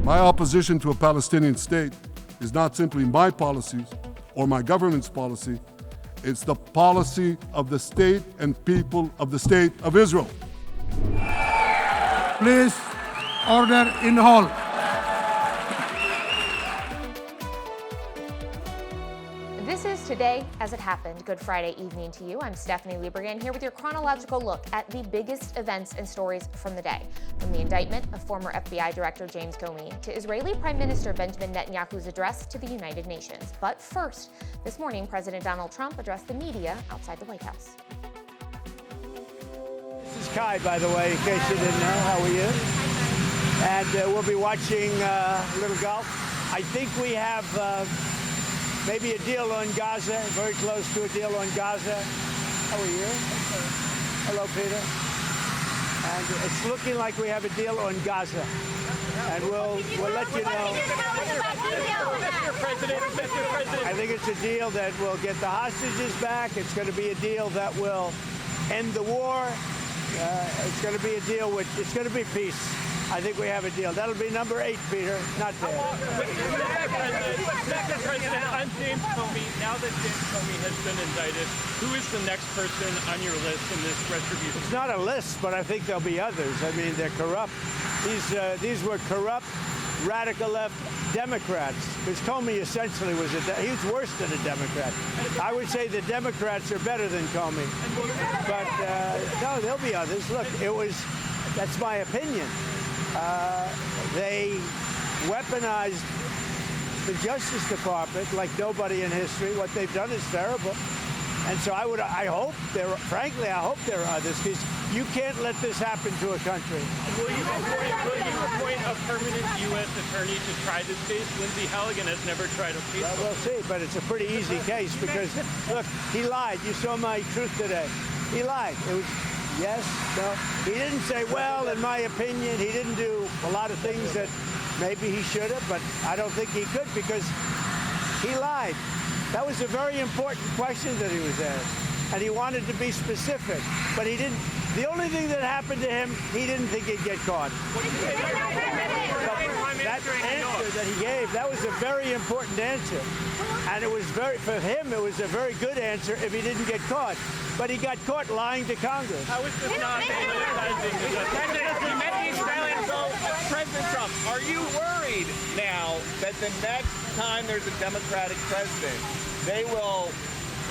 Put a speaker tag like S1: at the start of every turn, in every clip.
S1: My opposition to a Palestinian state is not simply my policies or my government's policy, it's the policy of the state and people of the State of Israel.
S2: Please, order in the hall.
S3: This is Today as It Happened. Good Friday evening to you. I'm Stephanie Liebergan here with your chronological look at the biggest events and stories from the day. From the indictment of former FBI Director James Comey to Israeli Prime Minister Benjamin Netanyahu's address to the United Nations. But first, this morning, President Donald Trump addressed the media outside the White House.
S4: This is Kai, by the way, in case you didn't know. How are you? And we'll be watching a little golf. I think we have maybe a deal on Gaza, very close to a deal on Gaza. How are you? Hello, Peter. And it's looking like we have a deal on Gaza. And we'll let you know.
S5: Mr. President.
S4: I think it's a deal that will get the hostages back. It's going to be a deal that will end the war. It's going to be a deal with, it's going to be peace. I think we have a deal. That'll be number 8, Peter. Not there.
S5: Mr. President, I'm James Comey. Now that James Comey has been indicted, who is the next person on your list in this retribution?
S4: It's not a list, but I think there'll be others. I mean, they're corrupt. These were corrupt, radical left Democrats. Because Comey essentially was he was worse than a Democrat. I would say the Democrats are better than Comey. But no, there'll be others. Look, that's my opinion. They weaponized the Justice Department like nobody in history. What they've done is terrible. And so I hope there are others, because you can't let this happen to a country.
S5: Will you appoint a permanent U.S. attorney to try this case? Lindsey Halligan has never tried a case.
S4: Well, we'll see, but it's a pretty easy case because, look, he lied. You saw my truth today. He lied. It was yes, no. He didn't say, well, in my opinion, he didn't do a lot of things that maybe he should have, but I don't think he could because he lied. That was a very important question that he was asked, and he wanted to be specific, but he didn't. The only thing that happened to him, he didn't think he'd get caught. That answer that he gave, that was a very important answer, and it was for him, it was a very good answer if he didn't get caught. But he got caught lying to Congress.
S5: How is this not politicizing the justice? You met the Australian. So, President Trump, are you worried now that the next time there's a Democratic president, they will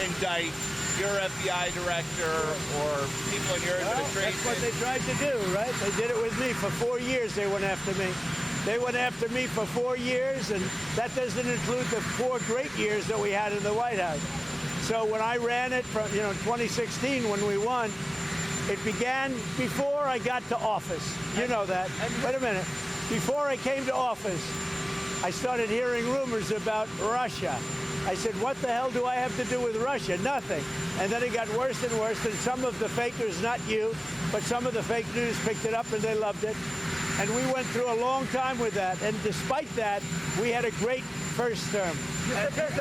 S5: indict your FBI director or people in your administration?
S4: That's what they tried to do, right? They did it with me. For 4 years, they went after me. They went after me for 4 years, and that doesn't include the 4 great years that we had in the White House. So when I ran it from, 2016 when we won, it began before I got to office. You know that. Wait a minute. Before I came to office, I started hearing rumors about Russia. I said, what the hell do I have to do with Russia? Nothing. And then it got worse and worse, and some of the fakers, not you, but some of the fake news picked it up and they loved it. And we went through a long time with that. And despite that, we had a great first term.
S5: Because that's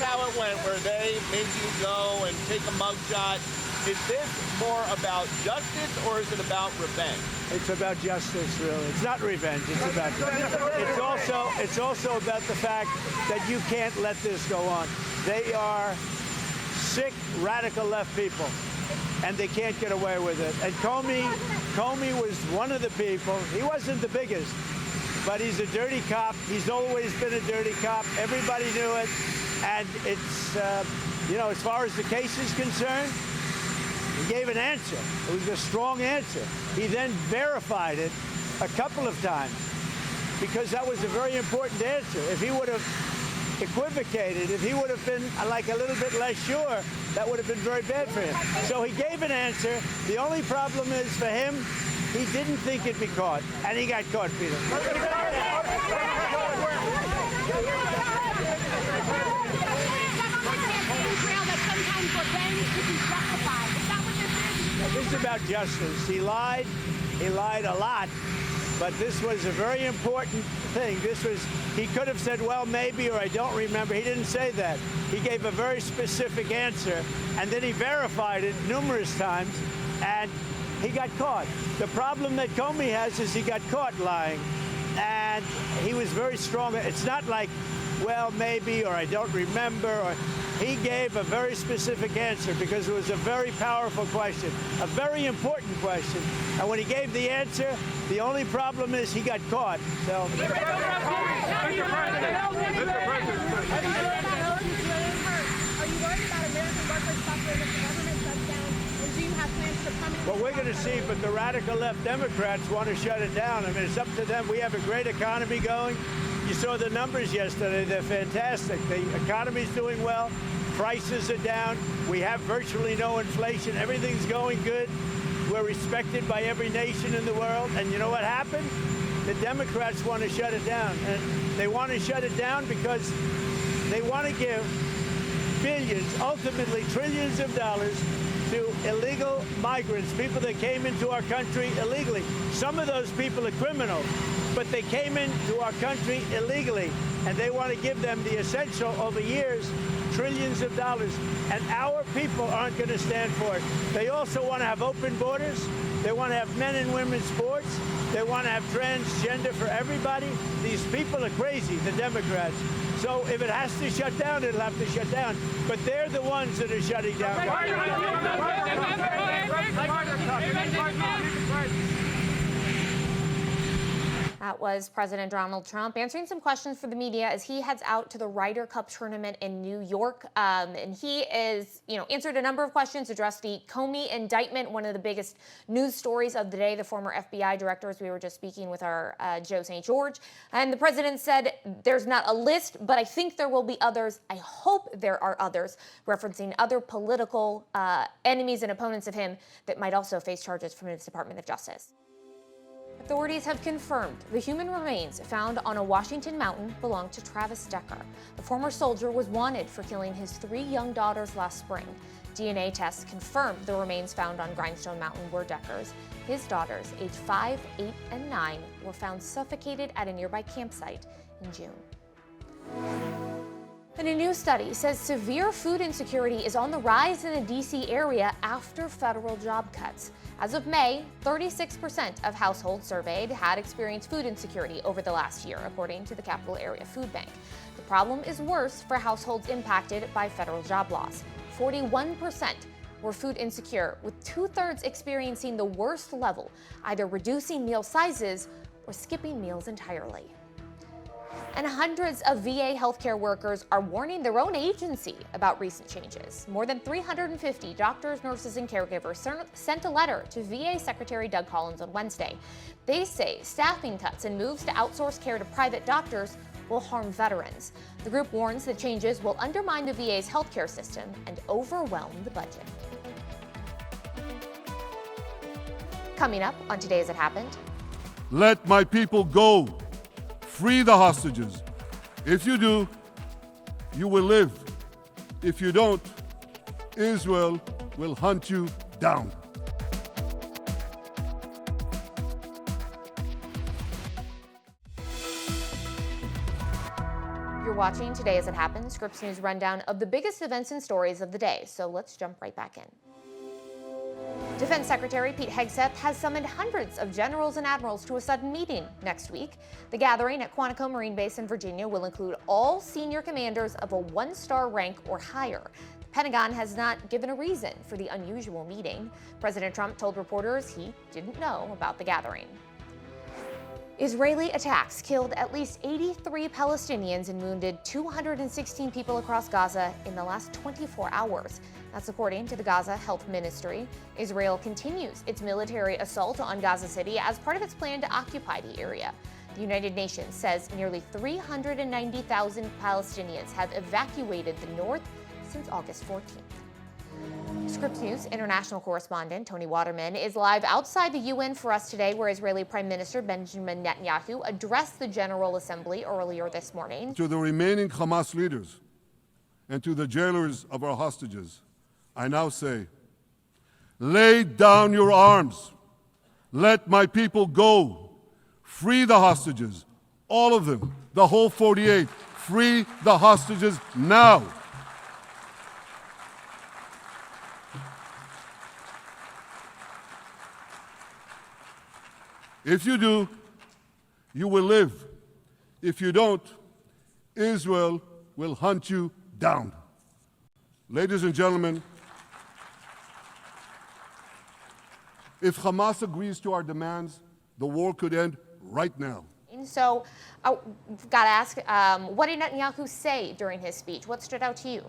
S5: how it went, where they made you go and take a mugshot. Is this more about justice or is it about revenge?
S4: It's about justice, really. It's not revenge. It's about. It's also about the fact that you can't let this go on. They are sick, radical left people, and they can't get away with it. And Comey was one of the people. He wasn't the biggest, but he's a dirty cop. He's always been a dirty cop. Everybody knew it. And it's, as far as the case is concerned, he gave an answer. It was a strong answer. He then verified it a couple of times because that was a very important answer. If he would have equivocated, if he would have been like a little bit less sure, that would have been very bad for him. So he gave an answer. The only problem is for him, he didn't think he'd be caught, and he got caught, Peter. This is about justice. He lied a lot, but this was a very important thing. He could have said, well, maybe, or I don't remember. He didn't say that. He gave a very specific answer, and then he verified it numerous times, and he got caught. The problem that Comey has is he got caught lying, and he was very strong. It's not like, well, maybe, or I don't remember, or he gave a very specific answer because it was a very powerful question, a very important question. And when he gave the answer, the only problem is he got caught. So. Well, we're going to see, but the radical left Democrats want to shut it down. I mean, it's up to them. We have a great economy going. You saw the numbers yesterday. They're fantastic. The economy's doing well. Prices are down. We have virtually no inflation. Everything's going good. We're respected by every nation in the world. And you know what happened? The Democrats want to shut it down. And they want to shut it down because they want to give billions, ultimately trillions of dollars to illegal migrants, people that came into our country illegally. Some of those people are criminals, but they came into our country illegally, and they want to give them the essential over years, trillions of dollars, and our people aren't going to stand for it. They also want to have open borders. They want to have men and women's sports. They want to have transgender for everybody. These people are crazy, the Democrats. So if it has to shut down, it'll have to shut down. But they're the ones that are shutting down.
S3: That was President Donald Trump answering some questions for the media as he heads out to the Ryder Cup tournament in New York. And he is, answered a number of questions, addressed the Comey indictment, one of the biggest news stories of the day, the former FBI director, as we were just speaking with our Joe St. George. And the president said there's not a list, but I think there will be others. I hope there are others, referencing other political enemies and opponents of him that might also face charges from his Department of Justice. Authorities have confirmed the human remains found on a Washington mountain belong to Travis Decker. The former soldier was wanted for killing his 3 young daughters last spring. DNA tests confirmed the remains found on Grindstone Mountain were Decker's. His daughters, aged 5, 8, and 9, were found suffocated at a nearby campsite in June. And a new study says severe food insecurity is on the rise in the D.C. area after federal job cuts. As of May, 36% of households surveyed had experienced food insecurity over the last year, according to the Capital Area Food Bank. The problem is worse for households impacted by federal job loss. 41% were food insecure, with 2/3 experiencing the worst level, either reducing meal sizes or skipping meals entirely. And hundreds of VA healthcare workers are warning their own agency about recent changes. More than 350 doctors, nurses, and caregivers sent a letter to VA Secretary Doug Collins on Wednesday. They say staffing cuts and moves to outsource care to private doctors will harm veterans. The group warns that changes will undermine the VA's healthcare system and overwhelm the budget. Coming up on Today As It Happened.
S1: Let my people go. Free the hostages. If you do, you will live. If you don't, Israel will hunt you down.
S3: You're watching Today As It Happened, Scripps News rundown of the biggest events and stories of the day. So let's jump right back in. Defense Secretary Pete Hegseth has summoned hundreds of generals and admirals to a sudden meeting next week. The gathering at Quantico Marine Base in Virginia will include all senior commanders of a 1-star rank or higher. The Pentagon has not given a reason for the unusual meeting. President Trump told reporters he didn't know about the gathering. Israeli attacks killed at least 83 Palestinians and wounded 216 people across Gaza in the last 24 hours. That's according to the Gaza Health Ministry. Israel continues its military assault on Gaza City as part of its plan to occupy the area. The United Nations says nearly 390,000 Palestinians have evacuated the north since August 14th. Scripps News international correspondent Tony Waterman is live outside the UN for us today, where Israeli Prime Minister Benjamin Netanyahu addressed the General Assembly earlier this morning.
S1: To the remaining Hamas leaders and to the jailers of our hostages, I now say, lay down your arms. Let my people go. Free the hostages, all of them, the whole 48. Free the hostages now. If you do, you will live. If you don't, Israel will hunt you down. Ladies and gentlemen, if Hamas agrees to our demands, the war could end right now.
S3: And so, we've got to ask, what did Netanyahu say during his speech? What stood out to you?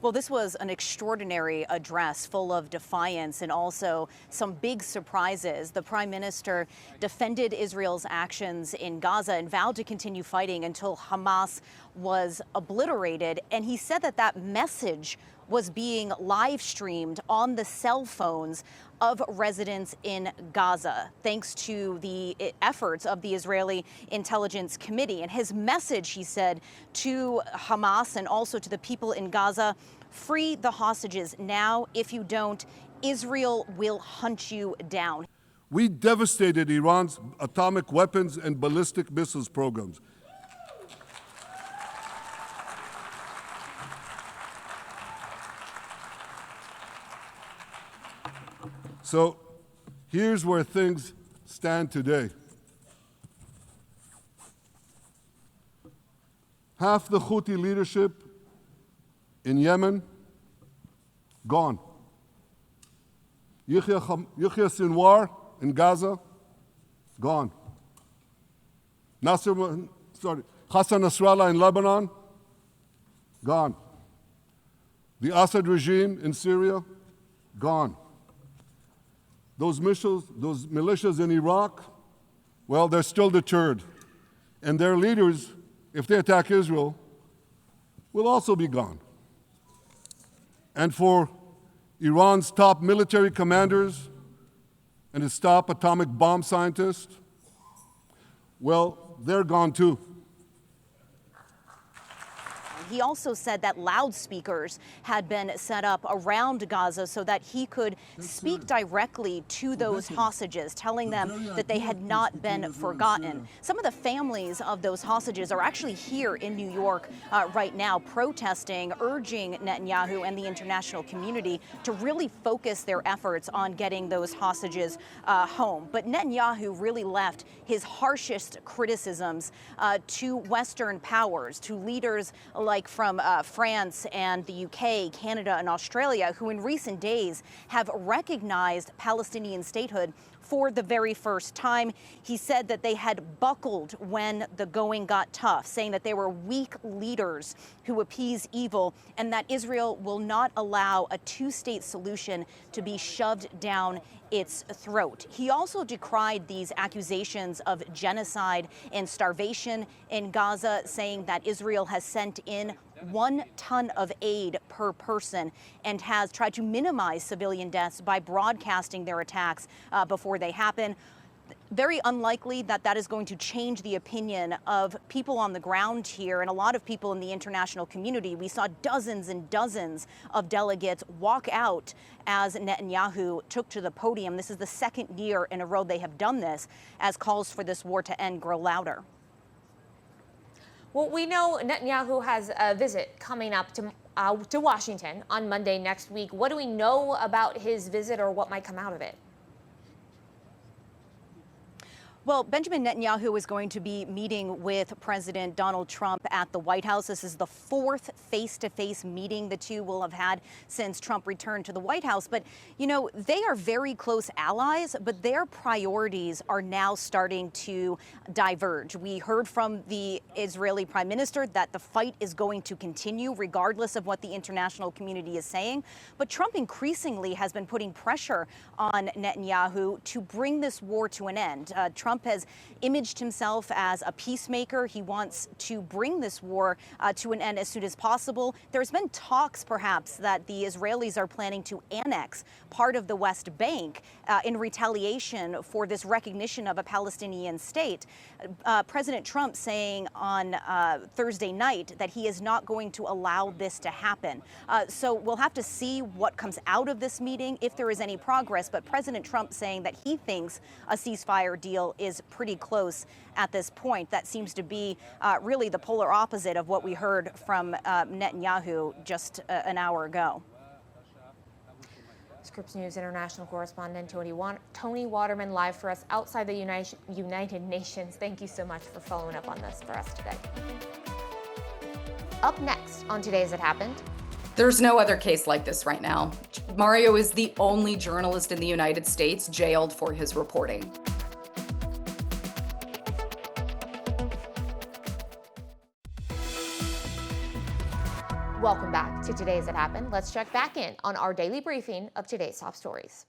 S6: Well, this was an extraordinary address full of defiance and also some big surprises. The Prime Minister defended Israel's actions in Gaza and vowed to continue fighting until Hamas was obliterated. And he said that that message was being live streamed on the cell phones of residents in Gaza, thanks to the efforts of the Israeli Intelligence Committee. And his message, he said, to Hamas and also to the people in Gaza: free the hostages now. If you don't, Israel will hunt you down.
S1: We devastated Iran's atomic weapons and ballistic missiles programs. So here's where things stand today. Half the Houthi leadership in Yemen, gone. Yahya Sinwar in Gaza, gone. Hassan Nasrallah in Lebanon, gone. The Assad regime in Syria, gone. Those militias in Iraq, well, they're still deterred. And their leaders, if they attack Israel, will also be gone. And for Iran's top military commanders and its top atomic bomb scientists, well, they're gone too.
S6: He also said that loudspeakers had been set up around Gaza so that he could speak directly to those hostages, telling them that they had not been forgotten. Some of the families of those hostages are actually here in New York right now protesting, urging Netanyahu and the international community to really focus their efforts on getting those hostages home. But Netanyahu really left his harshest criticisms to Western powers, to leaders like from France and the UK, Canada and Australia, who in recent days have recognized Palestinian statehood for the very first time. He said that they had buckled when the going got tough, saying that they were weak leaders who appease evil and that Israel will not allow a two-state solution to be shoved down its throat. He also decried these accusations of genocide and starvation in Gaza, saying that Israel has sent in 1 ton of aid per person and has tried to minimize civilian deaths by broadcasting their attacks before they happen. Very unlikely that that is going to change the opinion of people on the ground here and a lot of people in the international community. We saw dozens and dozens of delegates walk out as Netanyahu took to the podium. This is the second year in a row they have done this as calls for this war to end grow louder.
S3: Well, we know Netanyahu has a visit coming up to Washington on Monday next week. What do we know about his visit or what might come out of it?
S6: Well, Benjamin Netanyahu is going to be meeting with President Donald Trump at the White House. This is the 4th face-to-face meeting the two will have had since Trump returned to the White House. But, you know, they are very close allies, but their priorities are now starting to diverge. We heard from the Israeli Prime Minister that the fight is going to continue regardless of what the international community is saying. But Trump increasingly has been putting pressure on Netanyahu to bring this war to an end. Trump has imaged himself as a peacemaker. He wants to bring this war to an end as soon as possible. There's been talks, perhaps, that the Israelis are planning to annex part of the West Bank in retaliation for this recognition of a Palestinian state. President Trump saying on Thursday night that he is not going to allow this to happen. So we'll have to see what comes out of this meeting, if there is any progress. But President Trump saying that he thinks a ceasefire deal is pretty close at this point. That seems to be really the polar opposite of what we heard from Netanyahu just an hour ago.
S3: Scripps News international correspondent Tony Waterman live for us outside the United Nations. Thank you so much for following up on this for us today. Up next on Today's It Happened.
S7: There's no other case like this right now. Mario is the only journalist in the United States jailed for his reporting.
S3: Welcome back to Today's It Happened. Let's check back in on our daily briefing of today's top stories.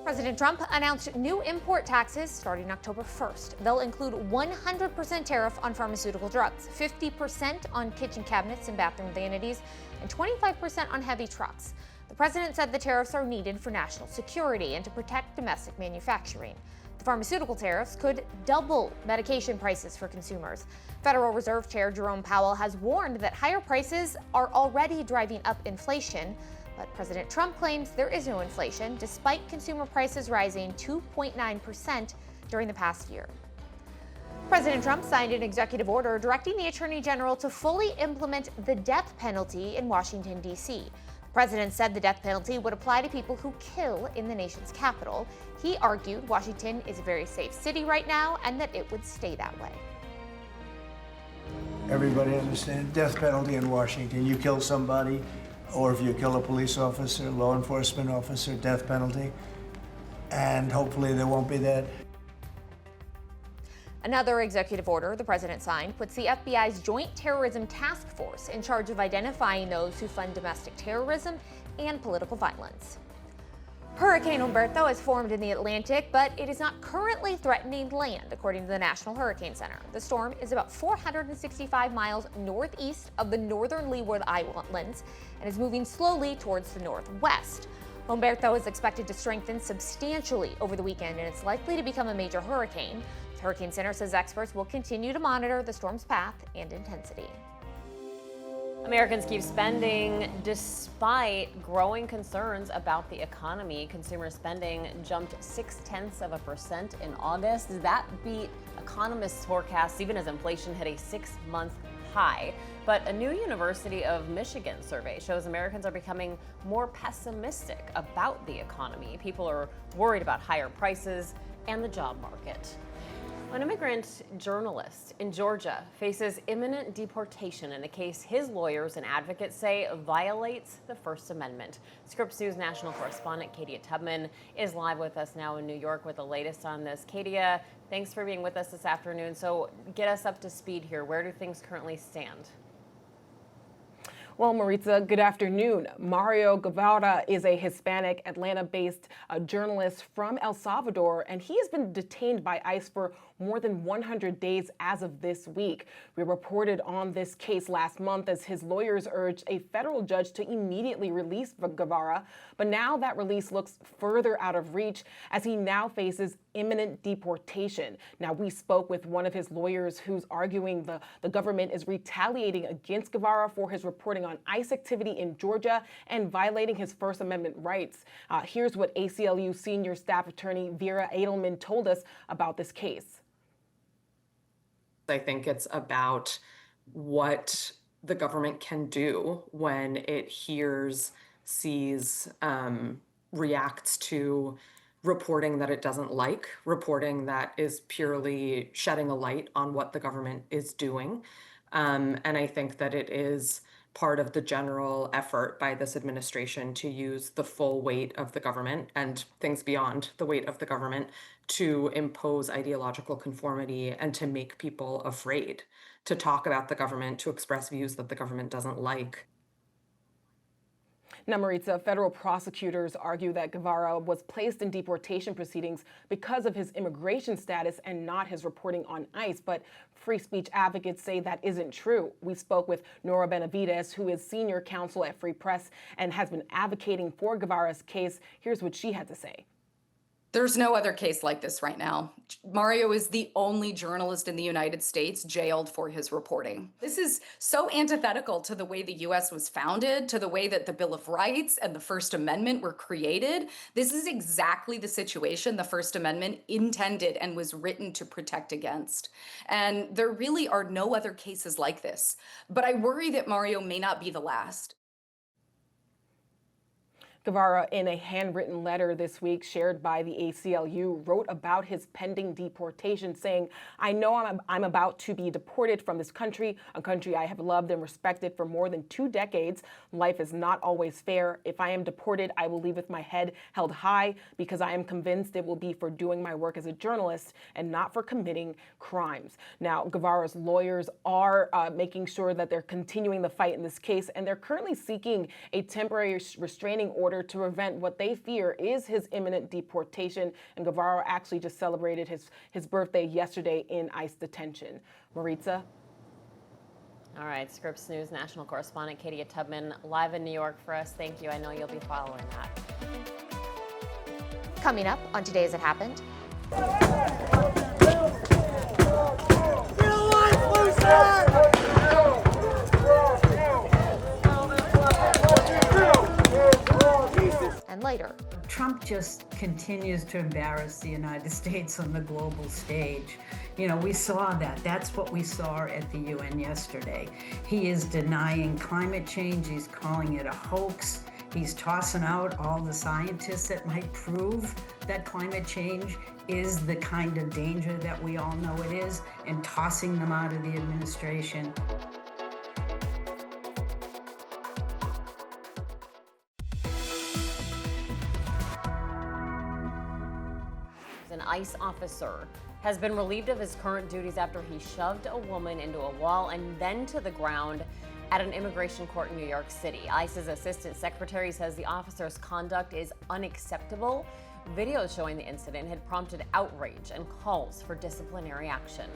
S3: President Trump announced new import taxes starting October 1st. They'll include 100% tariff on pharmaceutical drugs, 50% on kitchen cabinets and bathroom vanities, and 25% on heavy trucks. The president said the tariffs are needed for national security and to protect domestic manufacturing. The pharmaceutical tariffs could double medication prices for consumers. Federal Reserve Chair Jerome Powell has warned that higher prices are already driving up inflation, but President Trump claims there is no inflation, despite consumer prices rising 2.9% during the past year. President Trump signed an executive order directing the Attorney General to fully implement the death penalty in Washington, D.C. The president said the death penalty would apply to people who kill in the nation's capital. He argued Washington is a very safe city right now and that it would stay that way.
S8: Everybody understands death penalty in Washington. You kill somebody, or if you kill a police officer, law enforcement officer, death penalty. And hopefully there won't be that.
S3: Another executive order the president signed puts the FBI's Joint Terrorism Task Force in charge of identifying those who fund domestic terrorism and political violence. Hurricane Humberto has formed in the Atlantic, but it is not currently threatening land, according to the National Hurricane Center. The storm is about 465 miles northeast of the northern Leeward Islands and is moving slowly towards the northwest. Humberto is expected to strengthen substantially over the weekend, and it's likely to become a major hurricane. The Hurricane Center says experts will continue to monitor the storm's path and intensity.
S9: Americans keep spending despite growing concerns about the economy. Consumer spending jumped 0.6% in August. That beat economists' forecasts even as inflation hit a 6-month high. But a new University of Michigan survey shows Americans are becoming more pessimistic about the economy. People are worried about higher prices and the job market. An immigrant journalist in Georgia faces imminent deportation in a case his lawyers and advocates say violates the First Amendment. Scripps News national correspondent Katia Tubman is live with us now in New York with the latest on this. Katia, thanks for being with us this afternoon. So get us up to speed here. Where do things currently stand?
S10: Well, Maritza, good afternoon. Mario Guevara is a Hispanic, Atlanta-based journalist from El Salvador, and he has been detained by ICE for more than 100 days as of this week. We reported on this case last month as his lawyers urged a federal judge to immediately release Guevara, but now that release looks further out of reach as he now faces imminent deportation. Now, we spoke with one of his lawyers who's arguing the government is retaliating against Guevara for his reporting on ICE activity in Georgia and violating his First Amendment rights. Here's what ACLU senior staff attorney Vera Edelman told us about this case.
S11: I think it's about what the government can do when it hears, sees, reacts to reporting that it doesn't like, reporting that is purely shedding a light on what the government is doing. And I think that it is part of the general effort by this administration to use the full weight of the government and things beyond the weight of the government to impose ideological conformity and to make people afraid to talk about the government, to express views that the government doesn't like.
S10: Now, Maritza, federal prosecutors argue that Guevara was placed in deportation proceedings because of his immigration status and not his reporting on ICE. But free speech advocates say that isn't true. We spoke with Nora Benavides, who is senior counsel at Free Press and has been advocating for Guevara's case. Here's what she had to say.
S7: There's no other case like this right now. Mario is the only journalist in the United States jailed for his reporting. This is so antithetical to the way the U.S. was founded, to the way that the Bill of Rights and the First Amendment were created. This is exactly the situation the First Amendment intended and was written to protect against. And there really are no other cases like this. But I worry that Mario may not be the last.
S10: Guevara, in a handwritten letter this week shared by the ACLU, wrote about his pending deportation, saying, "I know I'm about to be deported from this country, a country I have loved and respected for more than 2 decades. Life is not always fair. If I am deported, I will leave with my head held high because I am convinced it will be for doing my work as a journalist and not for committing crimes." Now, Guevara's lawyers are making sure that they're continuing the fight in this case, and they're currently seeking a temporary restraining order to prevent what they fear is his imminent deportation. And Guevara actually just celebrated his birthday yesterday in ICE detention. Maritza?
S9: All right, Scripps News national correspondent Katia Tubman live in New York for us. Thank you. I know you'll be following that.
S3: Coming up on Today As It Happened. And later,
S12: Trump just continues to embarrass the United States on the global stage. You know, we saw that. That's what we saw at the UN yesterday. He is denying climate change. He's calling it a hoax. He's tossing out all the scientists that might prove that climate change is the kind of danger that we all know it is, and tossing them out of the administration.
S9: An ICE officer has been relieved of his current duties after he shoved a woman into a wall and then to the ground at an immigration court in New York City. ICE's assistant secretary says the officer's conduct is unacceptable. Videos showing the incident had prompted outrage and calls for disciplinary action.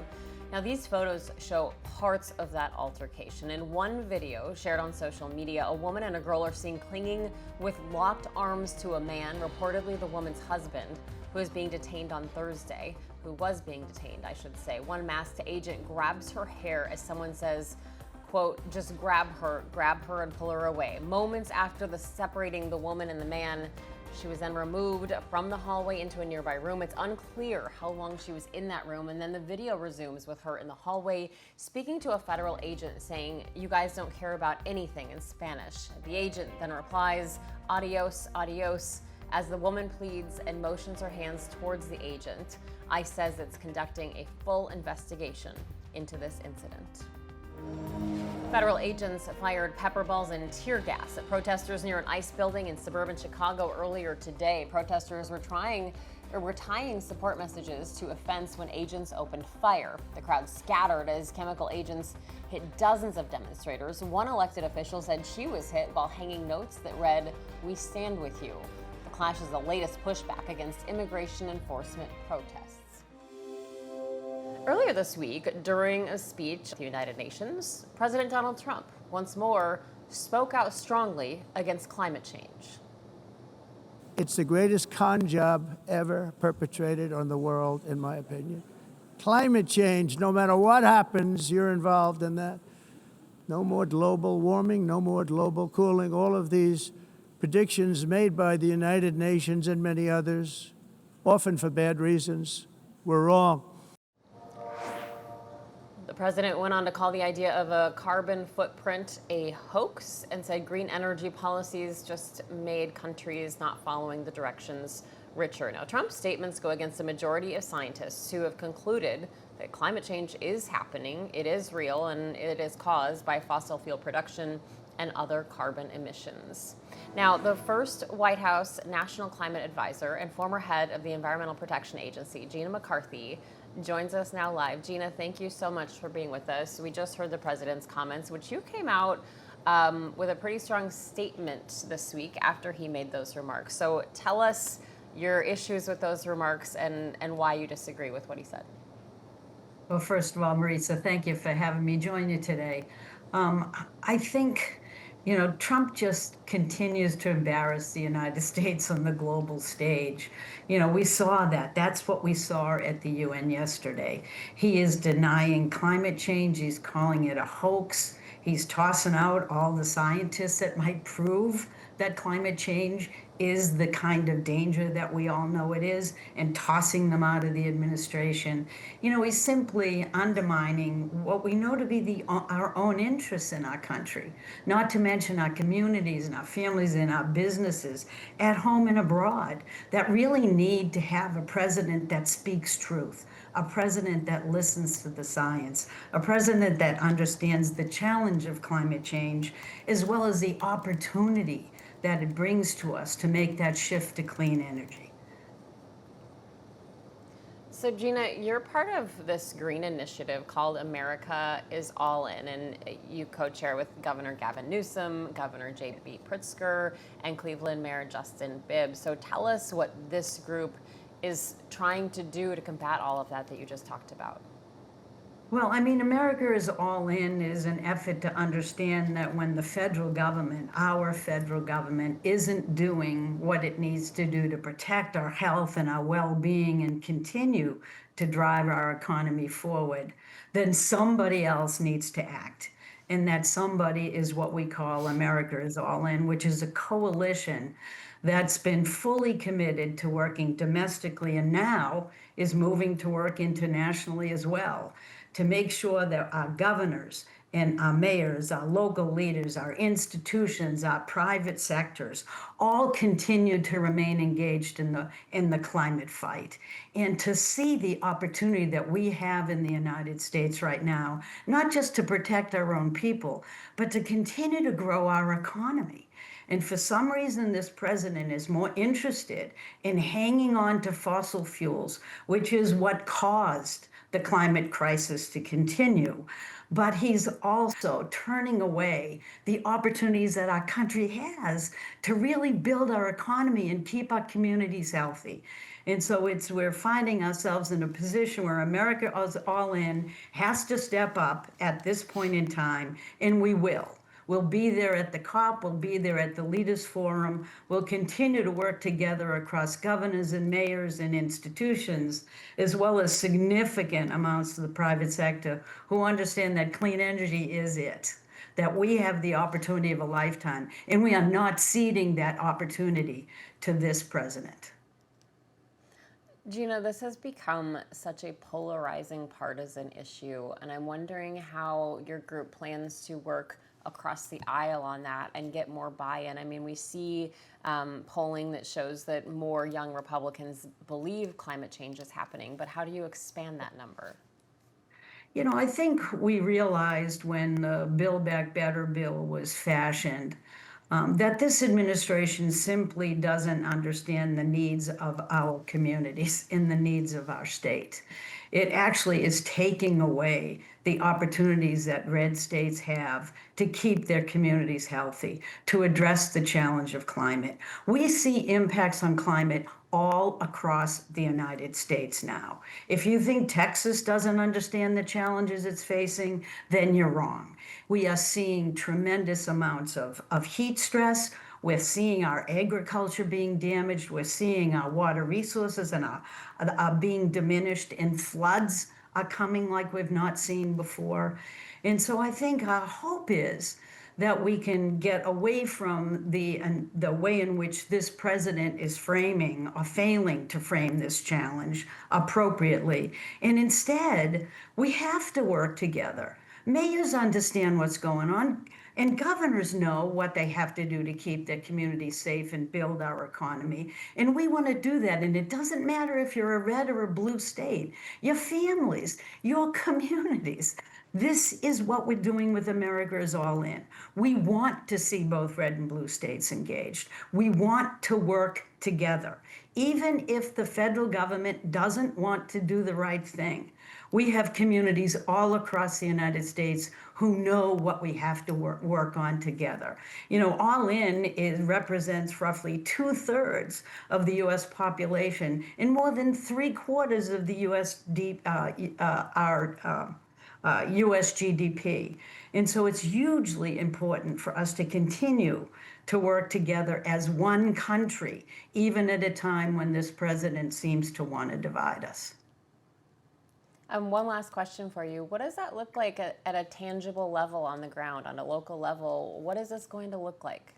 S9: Now, these photos show parts of that altercation. In one video shared on social media, a woman and a girl are seen clinging with locked arms to a man, reportedly the woman's husband, who was being detained, I should say. One masked agent grabs her hair as someone says, quote, "Just grab her and pull her away." Moments after separating the woman and the man, she was then removed from the hallway into a nearby room. It's unclear how long she was in that room, and then the video resumes with her in the hallway speaking to a federal agent saying, "You guys don't care about anything," in Spanish. The agent then replies, "Adios, adios," as the woman pleads and motions her hands towards the agent. ICE says it's conducting a full investigation into this incident. Federal agents fired pepper balls and tear gas at protesters near an ICE building in suburban Chicago earlier today. Protesters were tying support messages to a fence when agents opened fire. The crowd scattered as chemical agents hit dozens of demonstrators. One elected official said she was hit while hanging notes that read, "We stand with you." The clash is the latest pushback against immigration enforcement protests. Earlier this week, during a speech at the United Nations, President Donald Trump once more spoke out strongly against climate change.
S8: It's the greatest con job ever perpetrated on the world, in my opinion. Climate change, no matter what happens, you're involved in that. No more global warming, no more global cooling. All of these predictions made by the United Nations and many others, often for bad reasons, were wrong.
S9: The president went on to call the idea of a carbon footprint a hoax and said green energy policies just made countries not following the directions richer. Now, Trump's statements go against the majority of scientists who have concluded that climate change is happening, it is real, and it is caused by fossil fuel production and other carbon emissions. Now, the first White House National Climate Advisor and former head of the Environmental Protection Agency, Gina McCarthy, joins us now live. Gina, thank you so much for being with us. We just heard the president's comments, which you came out with a pretty strong statement this week after he made those remarks. So tell us your issues with those remarks and why you disagree with what he said.
S12: Well, first of all, Maritza, thank you for having me join you today. I think, you know, Trump just continues to embarrass the United States on the global stage. You know, we saw that. That's what we saw at the UN yesterday. He is denying climate change. He's calling it a hoax. He's tossing out all the scientists that might prove that climate change is the kind of danger that we all know it is, and tossing them out of the administration, is simply undermining what we know to be our own interests in our country, not to mention our communities and our families and our businesses at home and abroad that really need to have a president that speaks truth, a president that listens to the science, a president that understands the challenge of climate change, as well as the opportunity that it brings to us to make that shift to clean energy.
S9: So Gina, you're part of this green initiative called America is All In, and you co-chair with Governor Gavin Newsom, Governor J.B. Pritzker, and Cleveland Mayor Justin Bibb. So tell us what this group is trying to do to combat all of that you just talked about.
S12: Well, America is All In is an effort to understand that when the federal government, our federal government, isn't doing what it needs to do to protect our health and our well-being and continue to drive our economy forward, then somebody else needs to act. And that somebody is what we call America is All In, which is a coalition that's been fully committed to working domestically and now is moving to work internationally as well, to make sure that our governors and our mayors, our local leaders, our institutions, our private sectors, all continue to remain engaged in the climate fight. And to see the opportunity that we have in the United States right now, not just to protect our own people, but to continue to grow our economy. And for some reason, this president is more interested in hanging on to fossil fuels, which is what caused the climate crisis to continue. But he's also turning away the opportunities that our country has to really build our economy and keep our communities healthy. And so we're finding ourselves in a position where America is All In has to step up at this point in time, and we will. We'll be there at the COP, we'll be there at the Leaders Forum, we'll continue to work together across governors and mayors and institutions, as well as significant amounts of the private sector who understand that clean energy is it, that we have the opportunity of a lifetime, and we are not ceding that opportunity to this president.
S9: Gina, this has become such a polarizing partisan issue, and I'm wondering how your group plans to work across the aisle on that and get more buy-in. We see polling that shows that more young Republicans believe climate change is happening, but how do you expand that number?
S12: I think we realized when the Build Back Better bill was fashioned that this administration simply doesn't understand the needs of our communities and the needs of our state. It actually is taking away the opportunities that red states have to keep their communities healthy, to address the challenge of climate. We see impacts on climate all across the United States now. If you think Texas doesn't understand the challenges it's facing, then you're wrong. We are seeing tremendous amounts of heat stress. We're seeing our agriculture being damaged. We're seeing our water resources and are being diminished, and floods are coming like we've not seen before. And so I think our hope is that we can get away from the way in which this president is framing or failing to frame this challenge appropriately. And instead, we have to work together. Mayors understand what's going on, and governors know what they have to do to keep their communities safe and build our economy. And we want to do that. And it doesn't matter if you're a red or a blue state, your families, your communities. This is what we're doing with America is All In. We want to see both red and blue states engaged. We want to work together. Even if the federal government doesn't want to do the right thing, we have communities all across the United States who know what we have to work on together. All In represents roughly 2/3 of the U.S. population and more than 3/4 of the U.S. U.S. GDP. And so it's hugely important for us to continue to work together as one country, even at a time when this president seems to want to divide us.
S9: One last question for you. What does that look like at a tangible level on the ground, on a local level? What is this going to look like?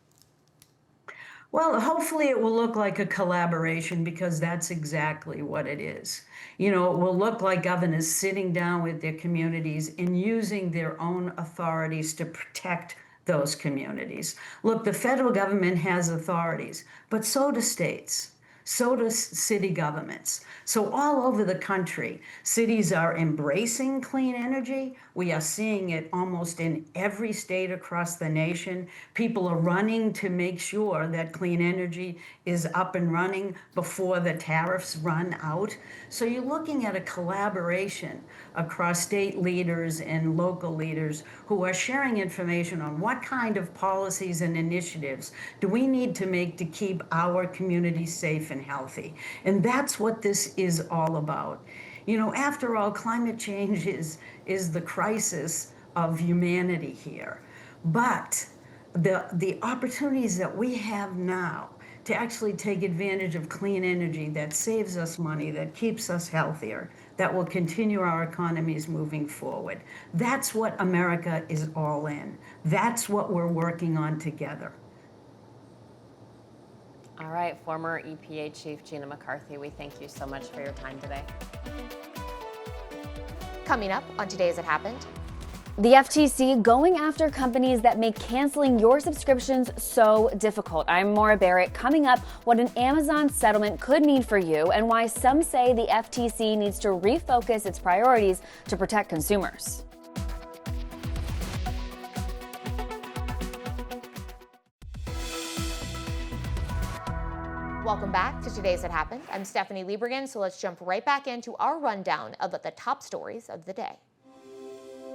S12: Well, hopefully it will look like a collaboration because that's exactly what it is. You know, it will look like governors sitting down with their communities and using their own authorities to protect those communities. Look, the federal government has authorities, but so do states. So do city governments. So all over the country, cities are embracing clean energy. We are seeing it almost in every state across the nation. People are running to make sure that clean energy is up and running before the tariffs run out. So you're looking at a collaboration across state leaders and local leaders who are sharing information on what kind of policies and initiatives do we need to make to keep our communities safe and healthy. And that's what this is all about. You know, after all, climate change is the crisis of humanity here. But the opportunities that we have now to actually take advantage of clean energy that saves us money, that keeps us healthier, that will continue our economies moving forward. That's what America is all in. That's what we're working on together.
S9: All right, former EPA Chief Gina McCarthy, we thank you so much for your time today.
S3: Coming up on Today As It Happened.
S13: The FTC going after companies that make canceling your subscriptions so difficult. I'm Maura Barrett. Coming up, what an Amazon settlement could mean for you and why some say the FTC needs to refocus its priorities to protect consumers.
S3: Welcome back to Today's It Happened. I'm Stephanie Liebergan, so let's jump right back into our rundown of the top stories of the day.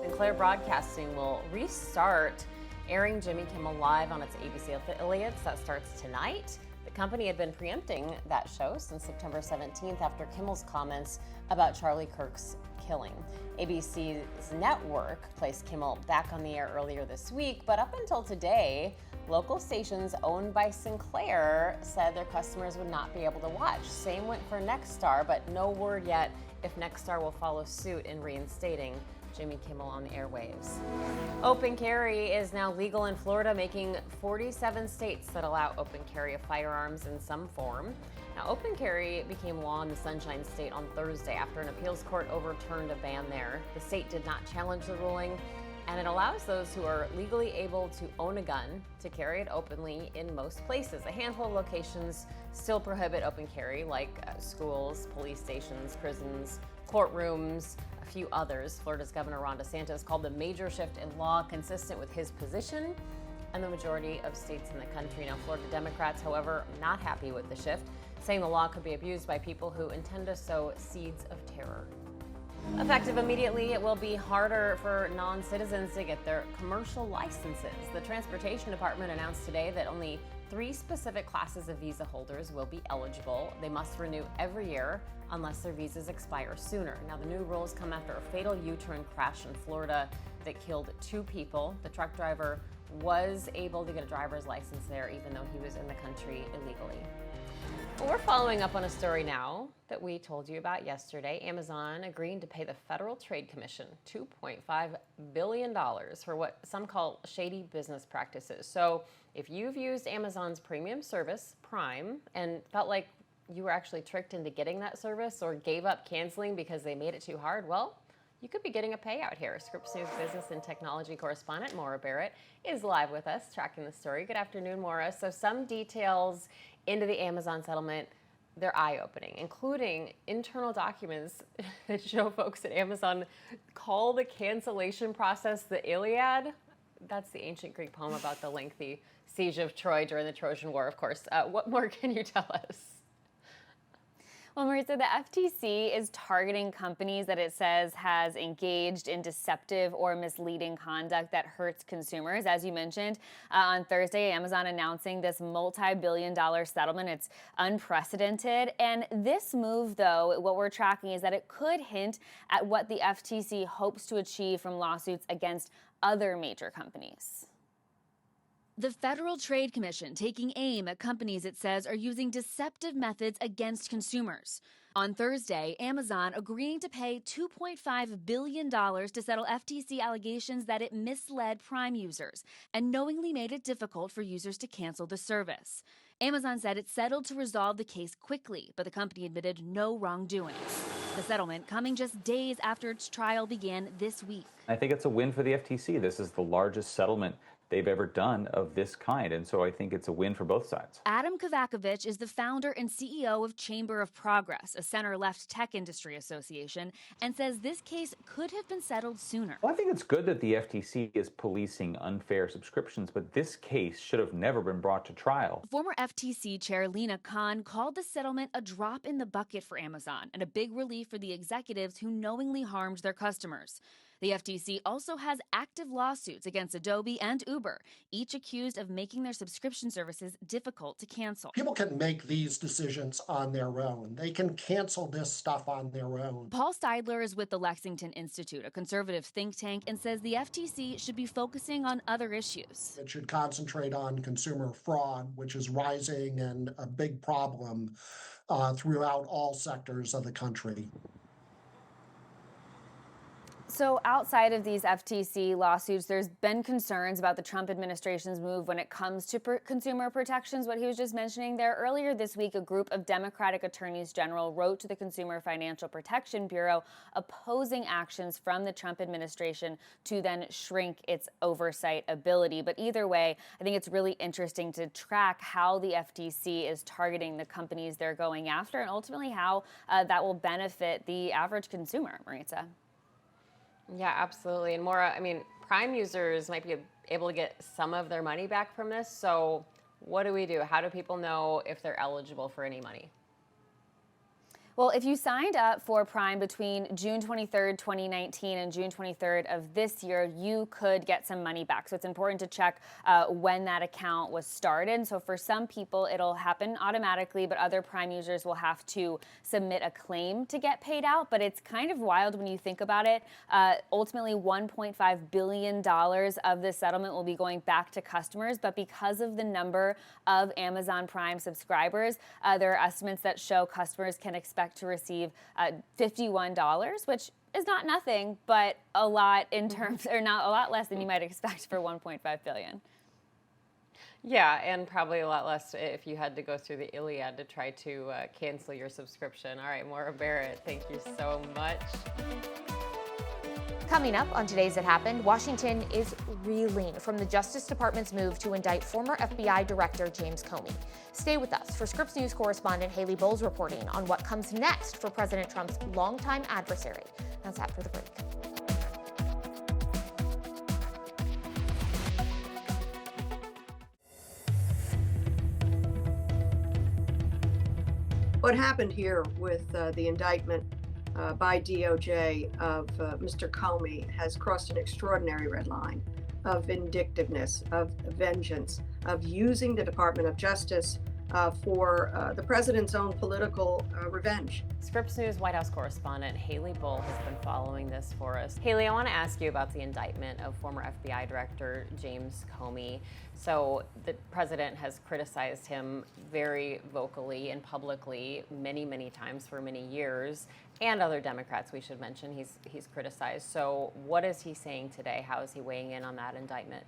S9: Sinclair Broadcasting will restart airing Jimmy Kimmel Live on its ABC affiliates. That starts tonight. The company had been preempting that show since September 17th after Kimmel's comments about Charlie Kirk's killing. ABC's network placed Kimmel back on the air earlier this week, but up until today, local stations owned by Sinclair said their customers would not be able to watch. Same went for Nexstar, but no word yet if Nexstar will follow suit in reinstating Jimmy Kimmel on the airwaves. Open carry is now legal in Florida, making 47 states that allow open carry of firearms in some form. Now, open carry became law in the Sunshine State on Thursday after an appeals court overturned a ban there. The state did not challenge the ruling, and it allows those who are legally able to own a gun to carry it openly in most places. A handful of locations still prohibit open carry, like schools, police stations, prisons, courtrooms, a few others. Florida's Governor Ron DeSantis called the major shift in law consistent with his position and the majority of states in the country. Now, Florida Democrats, however, not happy with the shift, saying the law could be abused by people who intend to sow seeds of terror. Effective immediately, it will be harder for non-citizens to get their commercial licenses. The Transportation Department announced today that only 3 specific classes of visa holders will be eligible. They must renew every year unless their visas expire sooner. Now, the new rules come after a fatal U-turn crash in Florida that killed 2 people. The truck driver was able to get a driver's license there even though he was in the country illegally. Well, we're following up on a story now that we told you about yesterday. Amazon agreeing to pay the Federal Trade Commission $2.5 billion for what some call shady business practices. So if you've used Amazon's premium service, Prime, and felt like you were actually tricked into getting that service or gave up canceling because they made it too hard, well, you could be getting a payout here. Scripps News business and technology correspondent Maura Barrett is live with us, tracking the story. Good afternoon, Maura. So some details into the Amazon settlement, they're eye-opening, including internal documents that show folks at Amazon call the cancellation process the Iliad. That's the ancient Greek poem about the lengthy siege of Troy during the Trojan War, of course. What more can you tell us?
S13: Well, Marisa, the FTC is targeting companies that it says has engaged in deceptive or misleading conduct that hurts consumers. As you mentioned, on Thursday, Amazon announcing this multi-billion-dollar settlement. It's unprecedented. And this move, though, what we're tracking is that it could hint at what the FTC hopes to achieve from lawsuits against other major companies.
S14: The Federal Trade Commission taking aim at companies it says are using deceptive methods against consumers. On Thursday, Amazon agreeing to pay $2.5 billion to settle FTC allegations that it misled Prime users and knowingly made it difficult for users to cancel the service. Amazon said it settled to resolve the case quickly, but the company admitted no wrongdoing. The settlement coming just days after its trial began this week.
S15: I think it's a win for the FTC. This is the largest settlement they've ever done of this kind, and so I think it's a win for both sides.
S14: Adam Kovakovich is the founder and CEO of Chamber of Progress, a center-left tech industry association, and says this case could have been settled sooner.
S15: Well, I think it's good that the FTC is policing unfair subscriptions, but this case should have never been brought to trial.
S14: Former FTC Chair Lina Khan called the settlement a drop in the bucket for Amazon and a big relief for the executives who knowingly harmed their customers. The FTC also has active lawsuits against Adobe and Uber, each accused of making their subscription services difficult to cancel.
S16: People can make these decisions on their own. They can cancel this stuff on their own.
S14: Paul Steidler is with the Lexington Institute, a conservative think tank, and says the FTC should be focusing on other issues.
S16: It should concentrate on consumer fraud, which is rising and a big problem throughout all sectors of the country.
S13: So outside of these FTC lawsuits, there's been concerns about the Trump administration's move when it comes to consumer protections, what he was just mentioning there. Earlier this week, a group of Democratic attorneys general wrote to the Consumer Financial Protection Bureau opposing actions from the Trump administration to then shrink its oversight ability. But either way, I think it's really interesting to track how the FTC is targeting the companies they're going after and ultimately how that will benefit the average consumer. Maritza.
S9: Yeah, absolutely. And Maura, I mean, Prime users might be able to get some of their money back from this. So what do we do? How do people know if they're eligible for any money?
S13: Well, if you signed up for Prime between June 23rd, 2019 and June 23rd of this year, you could get some money back. So it's important to check when that account was started. So for some people, it'll happen automatically, but other Prime users will have to submit a claim to get paid out. But it's kind of wild when you think about it. Ultimately, $1.5 billion of this settlement will be going back to customers. But because of the number of Amazon Prime subscribers, there are estimates that show customers can expect to receive $51, which is not nothing, but a lot in terms, or not a lot less than you might expect for $1.5 billion.
S9: Yeah, and probably a lot less if you had to go through the Iliad to try to cancel your subscription. All right, Maura Barrett, thank you so much.
S3: Coming up on Today's It Happened, Washington is reeling from the Justice Department's move to indict former FBI Director James Comey. Stay with us for Scripps News correspondent Haley Bowles reporting on what comes next for President Trump's longtime adversary. That's after the break.
S17: What happened here with the indictment by DOJ of Mr. Comey has crossed an extraordinary red line of vindictiveness, of vengeance, of using the Department of Justice for the president's own political revenge.
S9: Scripps News White House correspondent Haley Bull has been following this for us. Haley, I want to ask you about the indictment of former FBI Director James Comey. So the president has criticized him very vocally and publicly many, many times for many years, and other Democrats, we should mention, he's criticized. So what is he saying today? How is he weighing in on that indictment?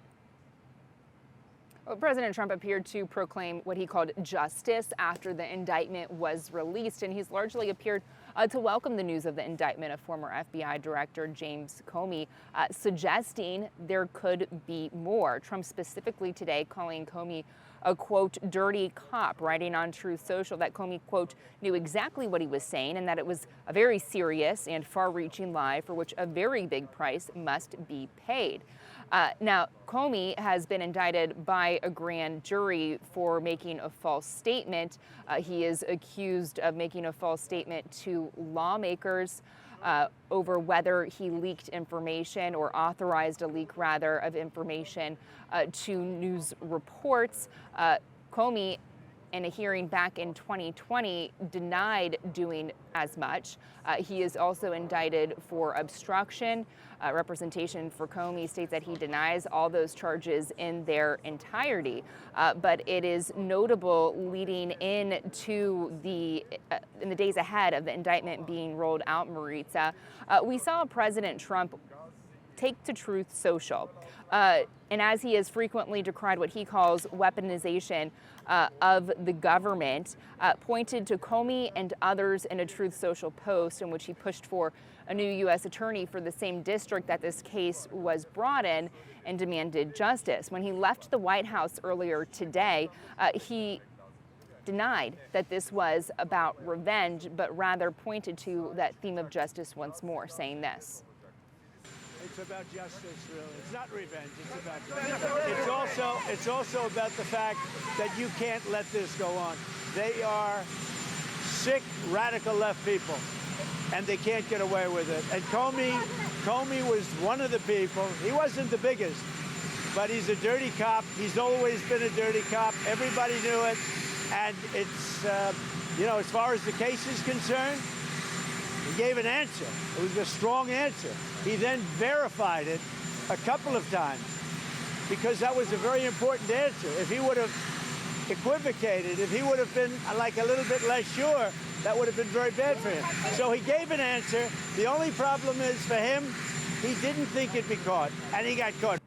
S18: Well, President Trump appeared to proclaim what he called justice after the indictment was released, and he's largely appeared to welcome the news of the indictment of former FBI Director James Comey, suggesting there could be more. Trump specifically today calling Comey a, quote, dirty cop, writing on Truth Social that Comey, quote, knew exactly what he was saying and that it was a very serious and far-reaching lie for which a very big price must be paid. Now, Comey has been indicted by a grand jury for making a false statement. He is accused of making a false statement to lawmakers over whether he leaked information or authorized a leak, rather, of information to news reports. Comey, in a hearing back in 2020, denied doing as much. He is also indicted for obstruction. Representation for Comey states that he denies all those charges in their entirety. But it is notable leading into in the days ahead of the indictment being rolled out, Maritza, we saw President Trump take to Truth Social. And as he has frequently decried what he calls weaponization of the government, pointed to Comey and others in a Truth Social post in which he pushed for a new U.S. attorney for the same district that this case was brought in and demanded justice. When he left the White House earlier today, he denied that this was about revenge, but rather pointed to that theme of justice once more, saying this.
S4: It's about justice, really. It's not revenge. It's about justice. It's also about the fact that you can't let this go on. They are sick, radical left people, and they can't get away with it. And Comey was one of the people. He wasn't the biggest, but he's a dirty cop. He's always been a dirty cop. Everybody knew it. And it's, as far as the case is concerned, he gave an answer. It was a strong answer. He then verified it a couple of times because that was a very important answer. If he would have equivocated, if he would have been like a little bit less sure, that would have been very bad for him. So he gave an answer. The only problem is for him, he didn't think it'd be caught, and he got caught.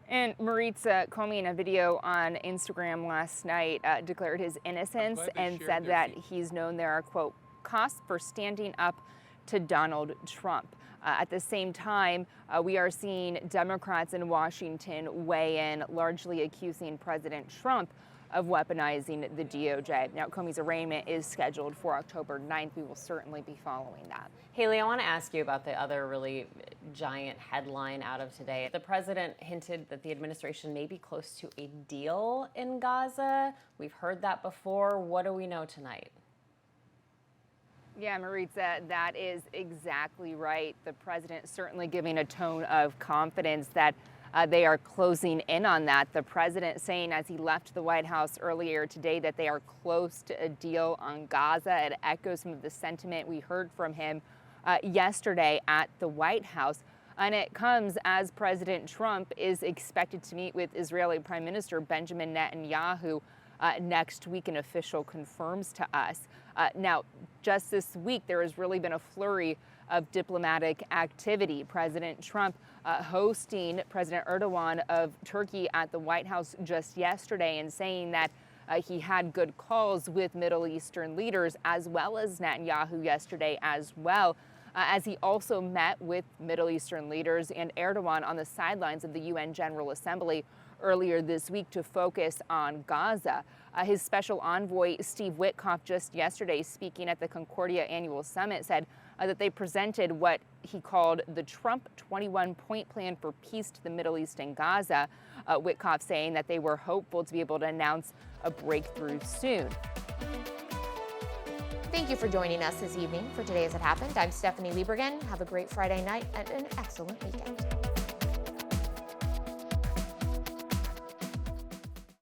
S18: And Maritza Comey, in a video on Instagram last night, declared his innocence and said that he's known there are, quote, costs for standing up to Donald Trump. At the same time, we are seeing Democrats in Washington weigh in, largely accusing President Trump of weaponizing the DOJ. Now, Comey's arraignment is scheduled for October 9th. We will certainly be following that.
S9: Haley, I want to ask you about the other really giant headline out of today. The president hinted that the administration may be close to a deal in Gaza. We've heard that before. What do we know tonight?
S18: Yeah, Maritza, that is exactly right. The president certainly giving a tone of confidence that they are closing in on that. The president saying as he left the White House earlier today that they are close to a deal on Gaza. It echoes some of the sentiment we heard from him yesterday at the White House. And it comes as President Trump is expected to meet with Israeli Prime Minister Benjamin Netanyahu next week, an official confirms to us. Now, just this week, there has really been a flurry of diplomatic activity. President Trump hosting President Erdogan of Turkey at the White House just yesterday and saying that he had good calls with Middle Eastern leaders, as well as Netanyahu yesterday as well, as he also met with Middle Eastern leaders and Erdogan on the sidelines of the UN General Assembly earlier this week to focus on Gaza. His special envoy, Steve Witkoff, just yesterday speaking at the Concordia Annual Summit, said that they presented what he called the Trump 21-point plan for peace to the Middle East and Gaza. Witkoff saying that they were hopeful to be able to announce a breakthrough soon.
S3: Thank you for joining us this evening for Today As It Happened. I'm Stephanie Liebergen. Have a great Friday night and an excellent weekend.